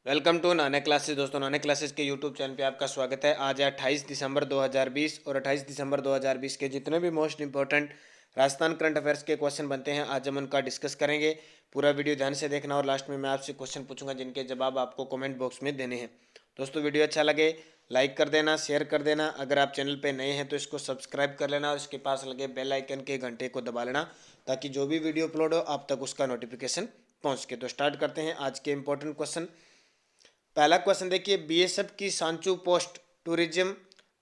Welcome to Nana classes. दोस्तों, नाना classes के YouTube channel पे आपका स्वागत है। आज है 28 दिसंबर 2020 और 28 दिसंबर 2020 के जितने भी most important Rajasthan current affairs के क्वेश्चन बनते हैं, आज हम उनका डिस्कस करेंगे। पूरा वीडियो ध्यान से देखना और लास्ट में मैं आपसे क्वेश्चन पूछूंगा जिनके जवाब आपको कमेंट बॉक्स में देने हैं। दोस्तों, वीडियो अच्छा लगे लाइक कर देना, शेयर कर देना। अगर आप चैनल पर नए हैं तो इसको सब्सक्राइब कर लेना और इसके पास लगे बेल आइकन के घंटे को दबा लेना ताकि जो भी वीडियो अपलोड हो आप तक उसका नोटिफिकेशन पहुंच सके। तो स्टार्ट करते हैं आज के इंपॉर्टेंट क्वेश्चन। पहला क्वेश्चन देखिए, बीएसएफ की सांचू पोस्ट टूरिज्म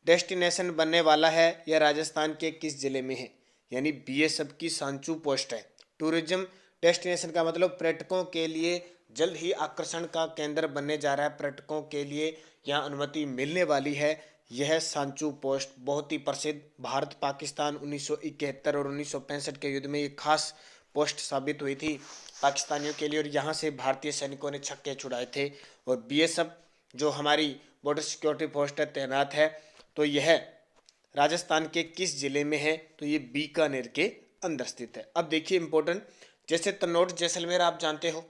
डेस्टिनेशन बनने वाला है, यह राजस्थान के किस जिले में है? यानी बीएसएफ की सांचू पोस्ट है टूरिज्म डेस्टिनेशन का मतलब पर्यटकों के लिए जल्द ही आकर्षण का केंद्र बनने जा रहा है। पर्यटकों के लिए यहाँ अनुमति मिलने वाली है। यह सांचू पोस्ट बहुत ही प्रसिद्ध भारत पाकिस्तान 1971 और 1965 के युद्ध में एक खास पोस्ट साबित हुई थी पाकिस्तानियों के लिए और यहाँ से भारतीय सैनिकों ने छक्के छुड़ाए थे। और बीएसएफ जो हमारी बॉर्डर सिक्योरिटी पोस्ट है तैनात है, तो यह राजस्थान के किस जिले में है? तो ये बीकानेर के अंदर स्थित है। अब देखिए इंपॉर्टेंट, जैसे तनोट जैसलमेर आप जानते हो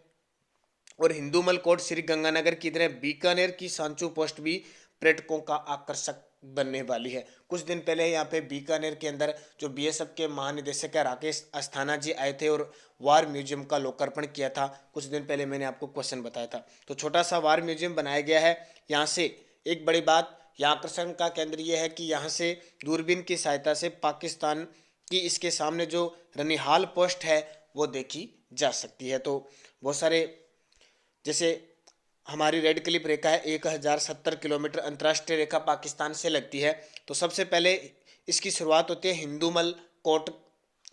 और हिंदूमल कोट श्री गंगानगर की तरह बीकानेर की सांचू पोस्ट भी पर्यटकों का आकर्षक बनने वाली है। कुछ दिन पहले यहाँ पे बीकानेर के अंदर जो बीएसएफ के महानिदेशक है राकेश अस्थाना जी आए थे और वार म्यूजियम का लोकार्पण किया था। कुछ दिन पहले मैंने आपको क्वेश्चन बताया था। तो छोटा सा वार म्यूजियम बनाया गया है। यहाँ से एक बड़ी बात, यहाँ आकर्षण का केंद्र यह है कि यहाँ से दूरबीन की सहायता से पाकिस्तान की इसके सामने जो रनिहाल पोस्ट है वो देखी जा सकती है। तो बहुत सारे, जैसे हमारी रेड क्लिप रेखा है 1070 किलोमीटर अंतर्राष्ट्रीय रेखा पाकिस्तान से लगती है। तो सबसे पहले इसकी शुरुआत होती है हिंदूमल कोट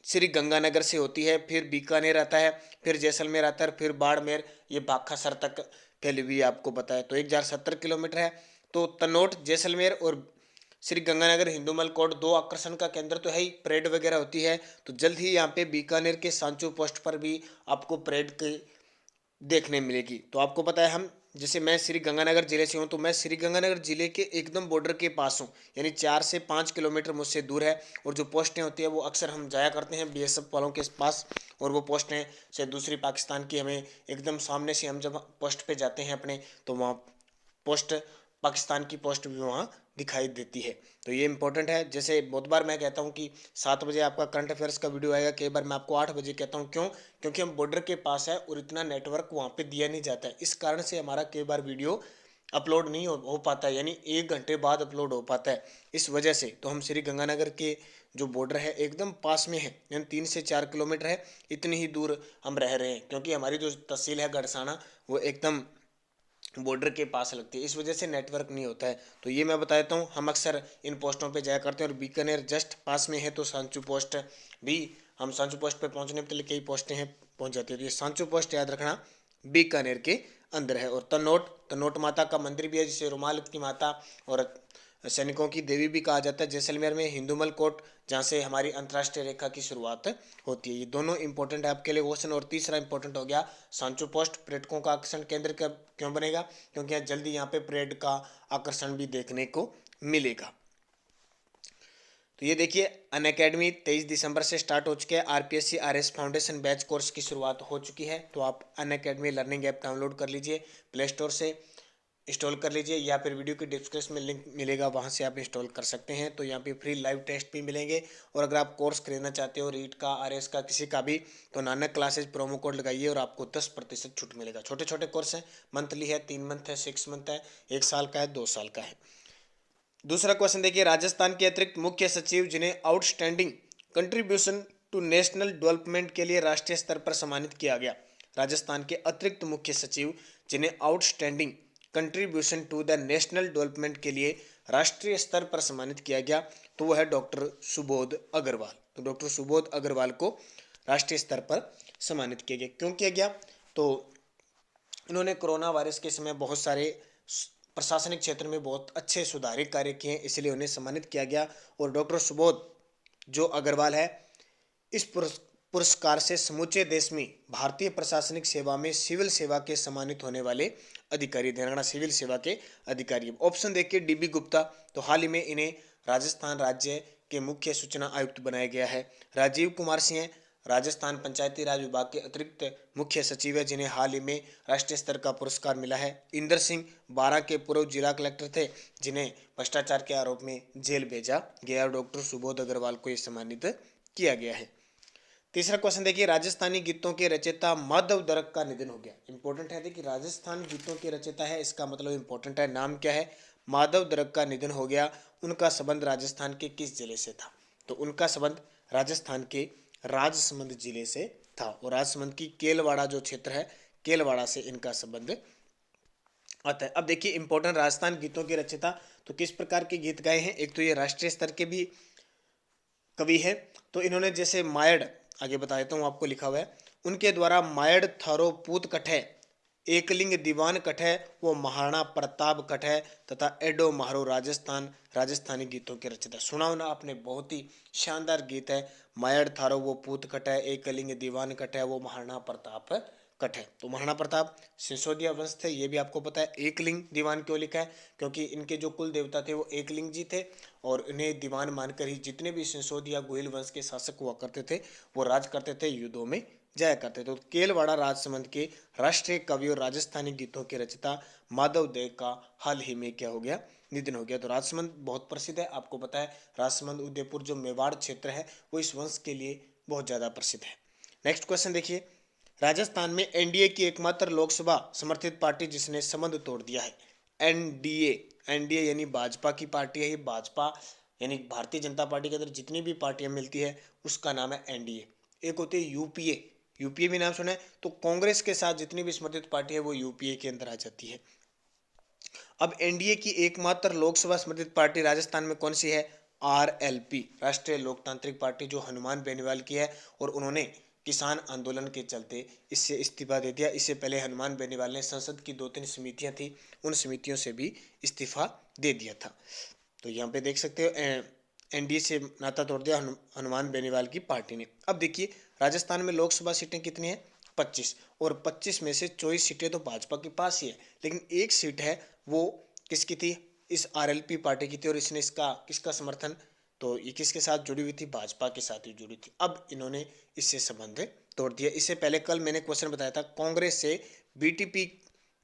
श्री गंगानगर से होती है, फिर बीकानेर आता है, फिर जैसलमेर आता है, फिर बाड़मेर, ये बाखासर तक फैली हुई आपको पता है। तो 1070 किलोमीटर है। तो तनोट जैसलमेर और श्री गंगानगर हिंदूमल कोट दो आकर्षण का केंद्र तो है ही, परेड वगैरह होती है। तो जल्द ही यहाँ पे बीकानेर के सांचू पोस्ट पर भी आपको परेड के देखने मिलेगी। तो आपको पता है, हम जैसे मैं श्री गंगानगर जिले से हूँ तो मैं श्री गंगानगर जिले के एकदम बॉर्डर के पास हूँ, यानी 4 से 5 किलोमीटर मुझसे दूर है। और जो पोस्टें होती है वो अक्सर हम जाया करते हैं बीएसएफ वालों के पास। और वो पोस्टें से दूसरी पाकिस्तान की हमें एकदम सामने से, हम जब पोस्ट पे जाते हैं अपने, तो वहाँ पोस्ट पाकिस्तान की पोस्ट भी वहाँ दिखाई देती है। तो ये इंपॉर्टेंट है। जैसे बहुत बार मैं कहता हूँ कि 7 बजे आपका करंट अफेयर्स का वीडियो आएगा, कई बार मैं आपको 8 बजे कहता हूँ। क्यों? क्योंकि हम बॉर्डर के पास है और इतना नेटवर्क वहाँ पे दिया नहीं जाता है। इस कारण से हमारा कई बार वीडियो अपलोड नहीं हो पाता है, यानी 1 घंटे बाद अपलोड हो पाता है। इस वजह से तो हम श्री गंगानगर के जो बॉर्डर है एकदम पास में है, यानी 3 से 4 किलोमीटर है, इतनी ही दूर हम रह रहे हैं। क्योंकि हमारी जो तहसील है गड़साना वो एकदम बॉर्डर के पास लगती है, इस वजह से नेटवर्क नहीं होता है। तो ये मैं बता देता हूँ, हम अक्सर इन पोस्टों पे जाया करते हैं और बीकानेर जस्ट पास में है। तो सांचू पोस्ट भी, हम सांचू पोस्ट पे पहुँचने के लिए कई पोस्टें हैं पहुँच जाती है। तो ये सांचू पोस्ट याद रखना बीकानेर के अंदर है। और तनोट, तनोट माता का मंदिर भी है जिसे रुमाल की माता और सैनिकों की देवी भी कहा जाता है। जैसलमेर में हिंदूमल कोट, जहाँ से हमारी अंतर्राष्ट्रीय रेखा की शुरुआत होती है। ये दोनों इंपॉर्टेंट है आपके लिए क्वेश्चन। और तीसरा इंपॉर्टेंट हो गया, सांचू पोस्ट पर्यटकों का आकर्षण केंद्र क्यों बनेगा? क्योंकि यहाँ जल्दी यहाँ पे परेड का आकर्षण भी देखने को मिलेगा। तो ये देखिए, अन अकेडमी 23 दिसंबर से स्टार्ट हो चुके हैं। RPSC RS foundation batch course की शुरुआत हो चुकी है। तो आप अन अकेडमी लर्निंग ऐप डाउनलोड कर लीजिए, प्ले स्टोर से इंस्टॉल कर लीजिए या फिर वीडियो की डिस्क्रिप्शन में लिंक मिलेगा, वहाँ से आप इंस्टॉल कर सकते हैं। तो यहाँ पे फ्री लाइव टेस्ट भी मिलेंगे। और अगर आप कोर्स खरीदना चाहते हो रीट का, आरएस का, किसी का भी, तो नानक क्लासेज प्रोमो कोड लगाइए और आपको 10% छूट मिलेगा। छोटे छोटे कोर्स हैं, मंथली है, 3 मंथ है, 6 मंथ है, 1 साल का है, 2 साल का है। दूसरा क्वेश्चन देखिए, राजस्थान के अतिरिक्त मुख्य सचिव जिन्हें outstanding contribution to national development के लिए राष्ट्रीय स्तर पर सम्मानित किया गया। राजस्थान के अतिरिक्त मुख्य सचिव जिन्हें outstanding contribution to the national development के लिए राष्ट्रीय स्तर पर सम्मानित किया गया, तो वह है डॉक्टर सुबोध अग्रवाल। तो डॉक्टर सुबोध अग्रवाल को राष्ट्रीय स्तर पर सम्मानित किया गया। क्यों किया गया? तो इन्होंने कोरोना वायरस के समय बहुत सारे प्रशासनिक क्षेत्र में बहुत अच्छे सुधारित कार्य किए हैं, इसलिए उन्हें सम्मानित किया गया। और डॉक्टर सुबोध जो अग्रवाल है, इस पुरस्कार से समूचे देश में भारतीय प्रशासनिक सेवा में सिविल सेवा के सम्मानित होने वाले अधिकारी, ध्यान, सिविल सेवा के अधिकारी। ऑप्शन देखिए, डीबी गुप्ता, तो हाल ही में इन्हें राजस्थान राज्य के मुख्य सूचना आयुक्त बनाया गया है। राजीव कुमार सिंह राजस्थान पंचायती राज विभाग के अतिरिक्त मुख्य सचिव है, जिन्हें हाल ही में राष्ट्रीय स्तर का पुरस्कार मिला है। इंदर सिंह 12 के पूर्व जिला कलेक्टर थे, जिन्हें भ्रष्टाचार के आरोप में जेल भेजा गया और डॉक्टर सुबोध अग्रवाल को यह सम्मानित किया गया है। तीसरा क्वेश्चन देखिए, राजस्थानी गीतों के रचयिता माधव दरक का निधन हो गया। इंपॉर्टेंट है, देखिए राजस्थान गीतों के रचयिता है, इसका मतलब इंपॉर्टेंट है, नाम क्या है, माधव दरक का निधन हो गया। उनका संबंध राजस्थान के किस जिले से था, तो उनका संबंध राजस्थान के राजसमंद जिले से था और राजसमंद की केलवाड़ा जो क्षेत्र है, केलवाड़ा से इनका संबंध आता है। अब देखिए इंपॉर्टेंट राजस्थान गीतों के रचयिता, तो किस प्रकार के गीत गाए हैं, एक तो ये राष्ट्रीय स्तर के भी कवि है, तो इन्होंने जैसे मायड़, आगे बता देता हूँ आपको, लिखा हुआ है उनके द्वारा मायड़ थारो पूत कठै, एकलिंग दीवान कठै, वो महाराणा प्रताप कठै तथा एडो महारो राजस्थान, राजस्थानी गीतों के रचयिता। सुना होना आपने, बहुत ही शानदार गीत है, मायड़ थारो वो पूत कठै, एकलिंग दीवान कठै, वो महाराणा प्रताप कठै। तो महाराणा प्रताप सिसोदिया वंश थे, ये भी आपको पता है। एकलिंग दीवान क्यों लिखा है, क्योंकि इनके जो कुल देवता थे वो एकलिंग जी थे और इन्हें दीवान मानकर ही जितने भी सिसोदिया गोहिल वंश के शासक हुआ करते थे वो राज करते थे, युद्धों में जाया करते थे। तो केलवाड़ा राजसमंद के राष्ट्रीय कवि और राजस्थानी गीतों के रचयिता माधव देव का हाल ही में क्या हो गया, निधन हो गया। तो राजसमंद बहुत प्रसिद्ध है, आपको पता है राजसमंद उदयपुर जो मेवाड़ क्षेत्र है वो इस वंश के लिए बहुत ज्यादा प्रसिद्ध है। नेक्स्ट क्वेश्चन देखिए, राजस्थान में एनडीए की एकमात्र लोकसभा समर्थित पार्टी जिसने संबंध तोड़ दिया है, एनडीए, एनडीए यानी भाजपा की पार्टी है, ये भाजपा यानी भारतीय जनता पार्टी के अंदर जितनी भी पार्टियां मिलती है उसका नाम है एनडीए। एक होती है यूपीए, यूपीए भी नाम सुना है, तो कांग्रेस के साथ जितनी भी समर्थित पार्टी है वो यूपीए के अंदर आ जाती है। अब एनडीए की एकमात्र लोकसभा समर्थित पार्टी राजस्थान में कौन सी है, आरएलपी, राष्ट्रीय लोकतांत्रिक पार्टी, जो हनुमान बेनीवाल की है और उन्होंने किसान आंदोलन के चलते इससे इस्तीफा दे दिया। इससे पहले हनुमान बेनीवाल ने संसद की 2-3 समितियां थी, उन समितियों से भी इस्तीफा दे दिया था। तो यहाँ पे देख सकते हो एनडीए से नाता तोड़ दिया हनुमान बेनीवाल की पार्टी ने। अब देखिए राजस्थान में लोकसभा सीटें कितनी है, 25, और 25 में से 24 सीटें तो भाजपा के पास ही है, लेकिन एक सीट है वो किसकी थी, इस आरएलपी पार्टी की थी और इसने इसका किसका समर्थन, तो ये किसके साथ जुड़ी हुई थी, भाजपा के साथ ही जुड़ी थी। अब इन्होंने इससे संबंध तोड़ दिया। इससे पहले कल मैंने क्वेश्चन बताया था, कांग्रेस से बीटीपी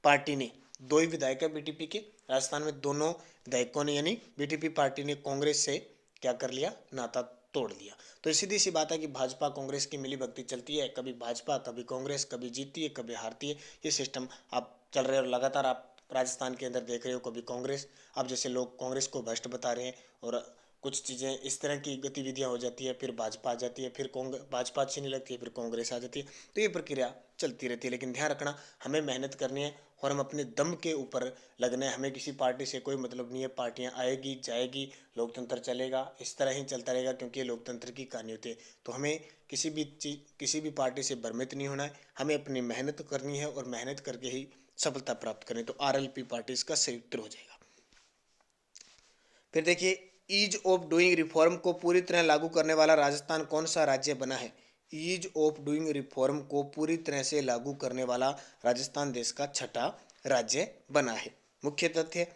पार्टी ने, दो ही विधायक है बीटीपी के राजस्थान में, दोनों विधायकों ने यानी बीटीपी पार्टी ने कांग्रेस से क्या कर लिया, नाता तोड़ दिया। तो सीधी सी बात है कि भाजपा कांग्रेस की मिली भगती चलती है, कभी भाजपा कभी कांग्रेस, कभी जीतती है कभी हारती है, ये सिस्टम आप चल रहे हो, लगातार आप राजस्थान के अंदर देख रहे हो, कभी कांग्रेस, अब जैसे लोग कांग्रेस को भ्रष्ट बता रहे हैं और कुछ चीज़ें इस तरह की गतिविधियां हो जाती है, फिर भाजपा आ जाती है, फिर भाजपा अच्छी नहीं लगती है, फिर कांग्रेस आ जाती है, तो ये प्रक्रिया चलती रहती है। लेकिन ध्यान रखना, हमें मेहनत करनी है और हम अपने दम के ऊपर लगना है, हमें किसी पार्टी से कोई मतलब नहीं है, पार्टियां आएगी जाएगी, लोकतंत्र चलेगा, इस तरह ही चलता रहेगा, क्योंकि ये लोकतंत्र की कहानी होती है। तो हमें किसी भी चीज, किसी भी पार्टी से भ्रमित नहीं होना है, हमें अपनी मेहनत करनी है और मेहनत करके ही सफलता प्राप्त करें। तो आरएलपी पार्टी इसका सही उत्तर हो जाएगा। फिर देखिए, ईज ऑफ डूइंग रिफॉर्म को पूरी तरह लागू करने वाला राजस्थान कौन सा राज्य बना है, ईज ऑफ डूइंग रिफॉर्म को पूरी तरह से लागू करने वाला राजस्थान देश का छठा राज्य बना है। मुख्य तथ्य,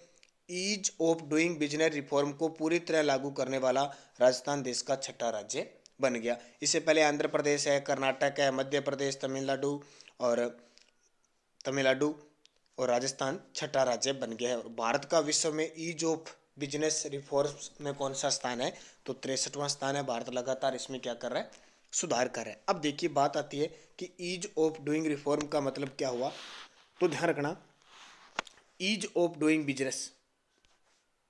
ease of doing business reform को पूरी तरह लागू करने वाला राजस्थान देश का छठा राज्य बन गया। इससे पहले आंध्र प्रदेश है, कर्नाटक है, मध्य प्रदेश, तमिलनाडु और राजस्थान छठा राज्य बन गया है। और भारत का विश्व में ईज ऑफ बिजनेस रिफॉर्म्स में कौन सा स्थान है, तो 63वां स्थान है। भारत लगातार इसमें क्या कर रहा है, सुधार कर रहा है। अब देखिए बात आती है कि ईज ऑफ डूइंग रिफॉर्म का मतलब क्या हुआ, तो ध्यान रखना, ease of doing business,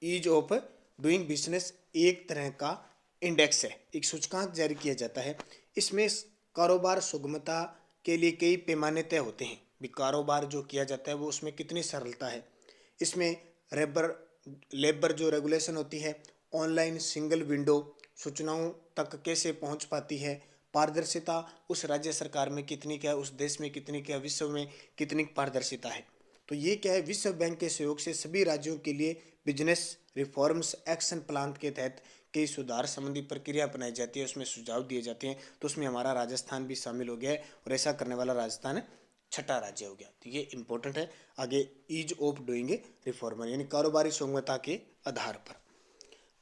ease of doing business एक तरह का इंडेक्स है, एक सूचकांक जारी किया जाता है। इसमें कारोबार सुगमता के लिए कई पैमाने तय होते हैं, भी कारोबार जो किया जाता है वो उसमें कितनी सरलता है। इसमें लेबर जो रेगुलेशन होती है, ऑनलाइन सिंगल विंडो, सूचनाओं तक कैसे पहुंच पाती है, पारदर्शिता उस राज्य सरकार में कितनी क्या है, उस देश में कितनी क्या, विश्व में कितनी पारदर्शिता है। तो ये क्या है, विश्व बैंक के सहयोग से सभी राज्यों के लिए बिजनेस रिफॉर्म्स एक्शन प्लान के तहत कई सुधार संबंधी प्रक्रिया अपनाई जाती है, उसमें सुझाव दिए जाते हैं। तो उसमें हमारा राजस्थान भी शामिल हो गया है और ऐसा करने वाला राजस्थान छठा राज्य हो गया। तो ये इंपॉर्टेंट है। आगे, ईज ऑफ डूइंग रिफॉर्मर यानी कारोबारी सुगमता के आधार पर।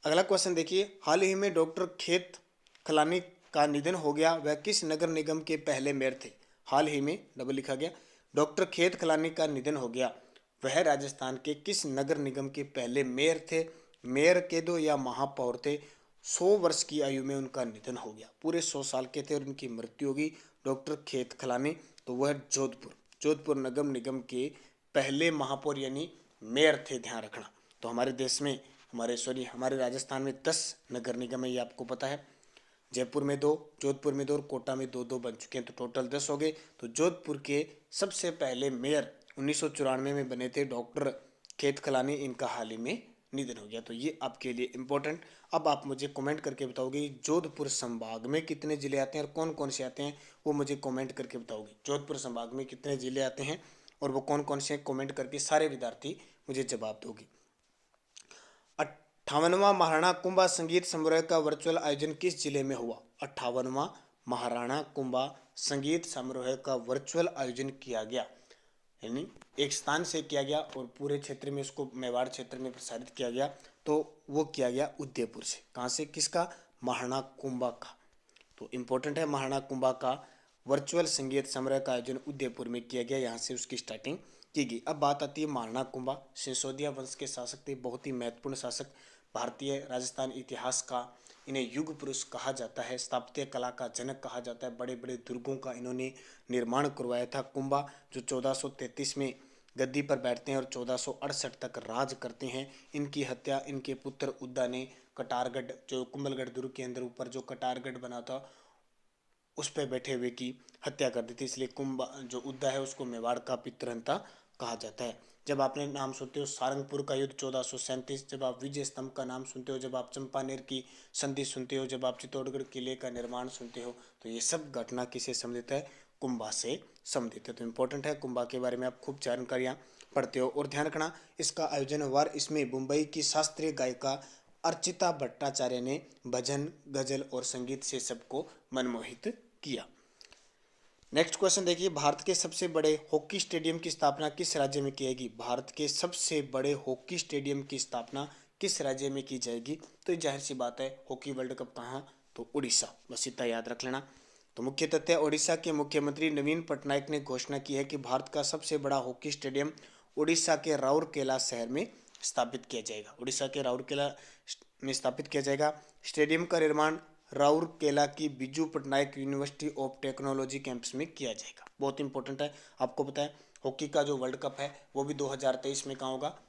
अगला क्वेश्चन देखिए, हाल ही में डॉक्टर खेत खलानी का निधन हो गया, वह किस नगर निगम के पहले मेयर थे? हाल ही में डबल लिखा गया। डॉक्टर खेत खलानी का निधन हो गया, वह राजस्थान के किस नगर निगम के पहले मेयर थे? मेयर के दो या महापौर थे। 100 वर्ष की आयु में उनका निधन हो गया, पूरे 100 साल के थे और उनकी मृत्यु होगी। डॉक्टर खेत खलानी, तो वह जोधपुर नगर निगम के पहले महापौर यानी मेयर थे, ध्यान रखना। तो हमारे देश में हमारे राजस्थान में 10 नगर निगम है, ये आपको पता है। जयपुर में 2, जोधपुर में 2 और कोटा में 2 बन चुके हैं, तो टोटल 10 हो गए। तो जोधपुर के सबसे पहले मेयर 1994 में बने थे डॉक्टर खेत खलानी, इनका हाल ही में निधन हो गया। तो ये आपके लिए इम्पोर्टेंट। अब आप मुझे कमेंट करके बताओगे जोधपुर संभाग में कितने जिले आते हैं और कौन कौन से आते हैं, वो मुझे कमेंट करके बताओगे। जोधपुर संभाग में कितने जिले आते हैं और वो कौन कौन से, कमेंट करके सारे विद्यार्थी मुझे जवाब दोगे। 58वां महाराणा कुंभा संगीत समारोह का वर्चुअल आयोजन किस जिले में हुआ? 58वां महाराणा कुंभा संगीत समारोह का वर्चुअल आयोजन किया गया, यानी एक स्थान से किया गया और पूरे क्षेत्र में उसको मेवाड़ क्षेत्र में प्रसारित किया गया। तो वो किया गया उदयपुर से। कहाँ से? किसका? महाराणा कुंभा का। तो इम्पोर्टेंट है, महाराणा कुंभा का वर्चुअल संगीत समारोह का आयोजन उदयपुर में किया गया, यहाँ से उसकी स्टार्टिंग की गई। अब बात आती है महाराणा कुंभा सिसोदिया वंश के शासक थे, बहुत ही महत्वपूर्ण शासक, भारतीय राजस्थान इतिहास का इन्हें युग पुरुष कहा जाता है, स्थापत्य कला का जनक कहा जाता है। बड़े बड़े दुर्गों का इन्होंने निर्माण करवाया था। कुंभा जो 1433 में गद्दी पर बैठते हैं और 1468 तक राज करते हैं। इनकी हत्या इनके पुत्र उद्दा ने कटारगढ़, जो कुंभलगढ़ दुर्ग के अंदर ऊपर जो कटारगढ़ बना था उस पर बैठे हुए की हत्या कर दी थी, इसलिए कुंभा जो उद्दा है उसको मेवाड़ का पितृहंता कहा जाता है। जब आपने नाम सुनते हो सारंगपुर का युद्ध 1437, जब आप विजय स्तंभ का नाम सुनते हो, जब आप चंपानेर की संधि सुनते हो, जब आप चित्तौड़गढ़ किले का निर्माण सुनते हो, तो ये सब घटना किसे संबंधित है? कुंभा से संबंधित है। तो इम्पोर्टेंट है, कुंभा के बारे में आप खूब जानकारियाँ पढ़ते हो। और ध्यान रखना, इसका आयोजन हुआ, इसमें मुंबई की शास्त्रीय गायिका अर्चिता भट्टाचार्य ने भजन, गजल और संगीत से सबको मनमोहित किया। नेक्स्ट क्वेश्चन देखिए, भारत के सबसे बड़े हॉकी स्टेडियम की स्थापना किस राज्य में की जाएगी? भारत के सबसे बड़े हॉकी स्टेडियम की स्थापना किस राज्य में की जाएगी? तो ये जाहिर सी बात है, हॉकी वर्ल्ड कप कहाँ? तो उड़ीसा, बस इतना याद रख लेना। तो मुख्य तथ्य, उड़ीसा के मुख्यमंत्री नवीन पटनायक ने घोषणा की है कि भारत का सबसे बड़ा हॉकी स्टेडियम उड़ीसा के राउरकेला शहर में स्थापित किया जाएगा। उड़ीसा के राउरकेला में स्थापित किया जाएगा। स्टेडियम का निर्माण राउरकेला की Biju Patnaik university of technology campus में किया जाएगा। बहुत इंपॉर्टेंट है, आपको पता है हॉकी का जो वर्ल्ड कप है वो भी 2023 में कहाँ होगा?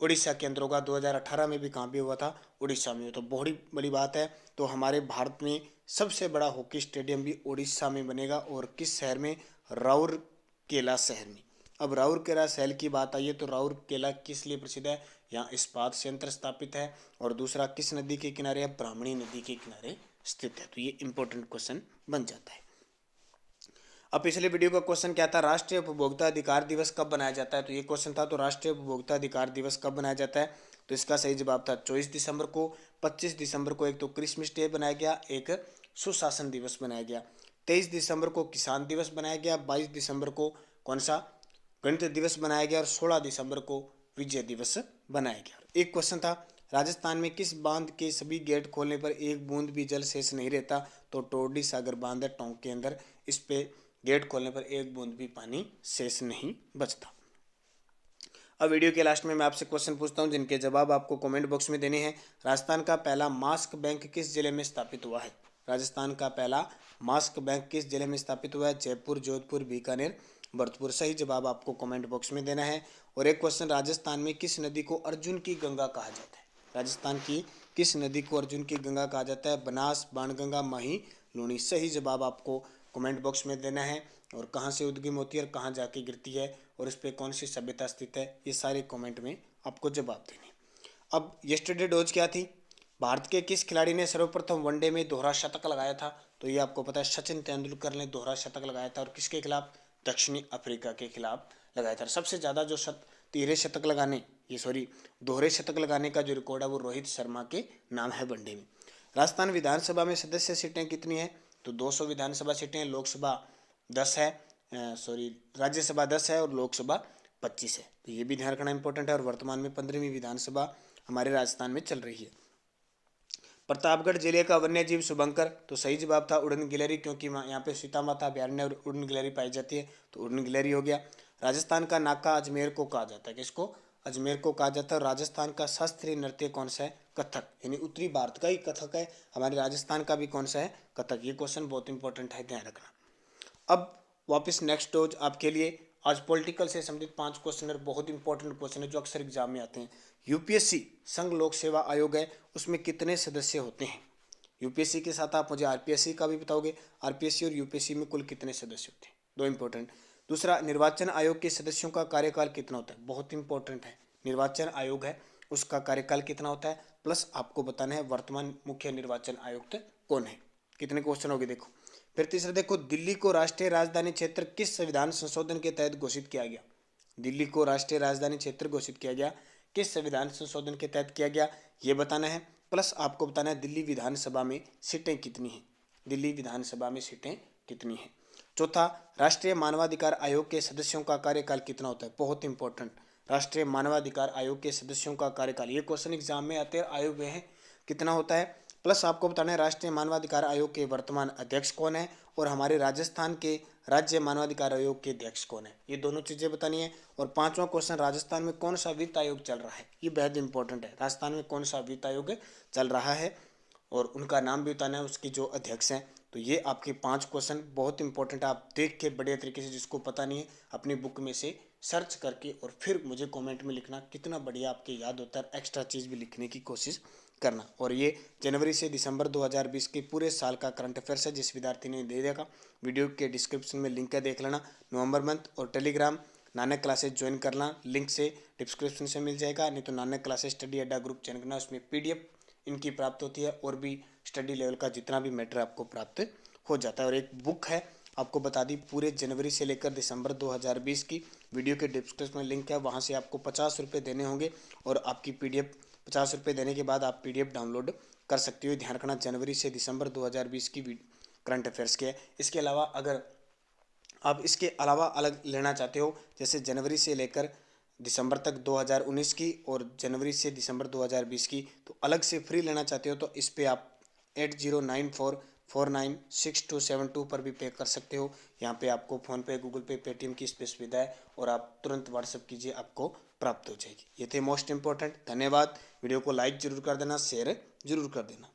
उड़ीसा के अंदर होगा। 2018 में भी कहाँ भी हुआ था? उड़ीसा में। तो बहुत बड़ी बात है। तो हमारे भारत में सबसे बड़ा हॉकी स्टेडियम भी उड़ीसा में बनेगा, और किस शहर में? राउरकेला शहर में। अब राउरकेला शहर की बात आई है, तो राउरकेला किस लिए प्रसिद्ध है? यहाँ इस्पात संयंत्र स्थापित है, और दूसरा किस नदी के किनारे है? ब्राह्मणी नदी के किनारे स्थित है। तो ये इंपॉर्टेंट क्वेश्चन बन जाता है। अब पिछले वीडियो का क्वेश्चन क्या था? राष्ट्रीय उपभोक्ता अधिकार दिवस कब बनाया जाता है? तो ये क्वेश्चन था। तो राष्ट्रीय उपभोक्ता अधिकार दिवस कब बनाया जाता है? तो इसका सही जवाब था 24 दिसंबर को। 25 दिसंबर को एक तो क्रिसमस डे बनाया गया, एक सुशासन दिवस बनाया गया। 23 दिसंबर को किसान दिवस बनाया गया। 22 दिसंबर को कौन सा? गणतंत्र दिवस बनाया गया। और 16 दिसंबर को विजय दिवस बनाया गया। एक क्वेश्चन था, राजस्थान में किस बांध के सभी गेट खोलने पर एक बूंद भी जल शेष नहीं रहता? तो टोरडी सागर बांध है टोंक के अंदर, इस पे गेट खोलने पर एक बूंद भी पानी शेष नहीं बचता। अब वीडियो के लास्ट में मैं आपसे क्वेश्चन पूछता हूं, जिनके जवाब आपको कमेंट बॉक्स में देने हैं। राजस्थान का पहला मास्क बैंक किस जिले में स्थापित हुआ है? राजस्थान का पहला मास्क बैंक किस जिले में स्थापित हुआ है? जयपुर, जोधपुर, बीकानेर, भरतपुर। सही जवाब आपको कमेंट बॉक्स में देना है। और एक क्वेश्चन, राजस्थान में किस नदी को अर्जुन की गंगा कहा जाता है? राजस्थान की किस नदी को अर्जुन की गंगा कहा जाता है? बनास, बाणगंगा, माही, लूणी। सही जवाब आपको कमेंट बॉक्स में देना है। और कहाँ से उद्गम होती है और कहाँ जाके गिरती है, और इस पर कौन सी सभ्यता स्थित है, ये सारे कमेंट में आपको जवाब देने। अब यस्टरडे डोज क्या थी? भारत के किस खिलाड़ी ने सर्वप्रथम वनडे में दोहरा शतक लगाया था? तो ये आपको पता है, सचिन तेंदुलकर ने दोहरा शतक लगाया था। और किसके खिलाफ? दक्षिणी अफ्रीका के खिलाफ लगाया था। सबसे ज़्यादा जो दोहरे शतक लगाने का जो रिकॉर्ड है वो रोहित शर्मा के नाम है वनडे में। राजस्थान विधानसभा में सदस्य सीटें कितनी हैं? तो 200 विधानसभा सीटें, लोकसभा 10 है, राज्यसभा 10 है और लोकसभा 25 है। तो ये भी ध्यान रखना इंपॉर्टेंट है। और वर्तमान में 15वीं विधानसभा हमारे राजस्थान में चल रही है। प्रतापगढ़ जिले का वन्य जीव शुभंकर, तो सही जवाब था उड़न गिलहरी, क्योंकि यहाँ पे सीता माता अभयारण्य और उड़न गिलहरी पाई जाती है, तो उड़न गिलहरी हो गया। राजस्थान का नाका अजमेर को कहा जाता है, किसको? अजमेर को कहा जाता है। राजस्थान का शास्त्रीय नृत्य कौन सा है? कथक, यानी उत्तरी भारत का ही कथक है। हमारे राजस्थान का भी कौन सा है? कथक। ये क्वेश्चन बहुत इंपॉर्टेंट है, ध्यान रखना। अब वापस नेक्स्ट डोज आपके लिए आज पॉलिटिकल से संबंधित 5 क्वेश्चन है, बहुत इंपॉर्टेंट क्वेश्चन है जो अक्सर एग्जाम में आते हैं। यूपीएससी संघ लोक सेवा आयोग है, उसमें कितने सदस्य होते हैं? यूपीएससी के साथ आप मुझे आरपीएससी का भी बताओगे, आरपीएससी और यूपीएससी में कुल कितने सदस्य होते हैं? दो इंपॉर्टेंट। दूसरा, निर्वाचन आयोग के सदस्यों का कार्यकाल कितना होता है? बहुत इंपॉर्टेंट है। निर्वाचन आयोग है उसका कार्यकाल कितना होता है, प्लस आपको बताना है वर्तमान मुख्य निर्वाचन आयुक्त कौन है। कितने क्वेश्चन हो गए देखो। फिर तीसरा देखो, दिल्ली को राष्ट्रीय राजधानी क्षेत्र किस संविधान संशोधन के तहत घोषित किया गया? दिल्ली को राष्ट्रीय राजधानी क्षेत्र घोषित किया गया किस संविधान संशोधन के तहत किया गया, ये बताना है। प्लस आपको बताना है दिल्ली विधानसभा में सीटें कितनी हैं, दिल्ली विधानसभा में सीटें कितनी हैं। चौथा, राष्ट्रीय मानवाधिकार आयोग के सदस्यों का कार्यकाल कितना होता है? बहुत इंपॉर्टेंट, राष्ट्रीय मानवाधिकार आयोग के सदस्यों का कार्यकाल, ये क्वेश्चन एग्जाम में आते हैं, आयोग में है, कितना होता है। प्लस आपको बताना है राष्ट्रीय मानवाधिकार आयोग के वर्तमान अध्यक्ष कौन है और हमारे राजस्थान के राज्य मानवाधिकार आयोग के अध्यक्ष कौन है, ये दोनों चीज़ें बतानी है। और पांचवा क्वेश्चन, राजस्थान में कौन सा वित्त आयोग चल रहा है, ये बेहद इंपॉर्टेंट है। राजस्थान में कौन सा वित्त आयोग चल रहा है और उनका नाम भी बताना है, उसकी जो अध्यक्ष हैं। तो ये आपके 5 क्वेश्चन बहुत इंपॉर्टेंट है, आप देख के बढ़िया तरीके से, जिसको पता नहीं है अपनी बुक में से सर्च करके और फिर मुझे कमेंट में लिखना कितना बढ़िया आपके याद होता है। एक्स्ट्रा चीज़ भी लिखने की कोशिश करना। और ये जनवरी से दिसंबर 2020 के पूरे साल का करंट अफेयर्स है, जिस विद्यार्थी ने दे देगा वीडियो के डिस्क्रिप्शन में लिंक है, देख लेना। नवंबर मंथ और टेलीग्राम नानक क्लासेस ज्वाइन करना, लिंक से डिस्क्रिप्शन से मिल जाएगा, नहीं तो नानक क्लासेस स्टडी अड्डा ग्रुप ज्वाइन करना, उसमें पीडीएफ इनकी प्राप्त होती है और भी स्टडी लेवल का जितना भी मैटर आपको प्राप्त हो जाता है। और एक बुक है, आपको बता दी, पूरे जनवरी से लेकर दिसंबर 2020 की, वीडियो के डिस्क्रिप्शन में लिंक है, वहाँ से आपको 50 रुपये देने होंगे और आपकी पीडीएफ 50 रुपये देने के बाद आप पीडीएफ डाउनलोड कर सकते हो। ध्यान रखना, जनवरी से दिसंबर 2020 की करंट अफेयर्स के है। इसके अलावा अगर आप इसके अलावा अलग लेना चाहते हो, जैसे जनवरी से लेकर दिसंबर तक 2019 की और जनवरी से दिसंबर 2020 की, तो अलग से फ्री लेना चाहते हो तो इस पर आप 8094496272 पर भी पे कर सकते हो। यहाँ पे आपको फ़ोनपे, गूगल पे, पेटीएम की इस सुविधा है और आप तुरंत व्हाट्सअप कीजिए, आपको प्राप्त हो जाएगी। ये थे मोस्ट इंपॉर्टेंट। धन्यवाद। वीडियो को लाइक जरूर कर देना, शेयर जरूर कर देना।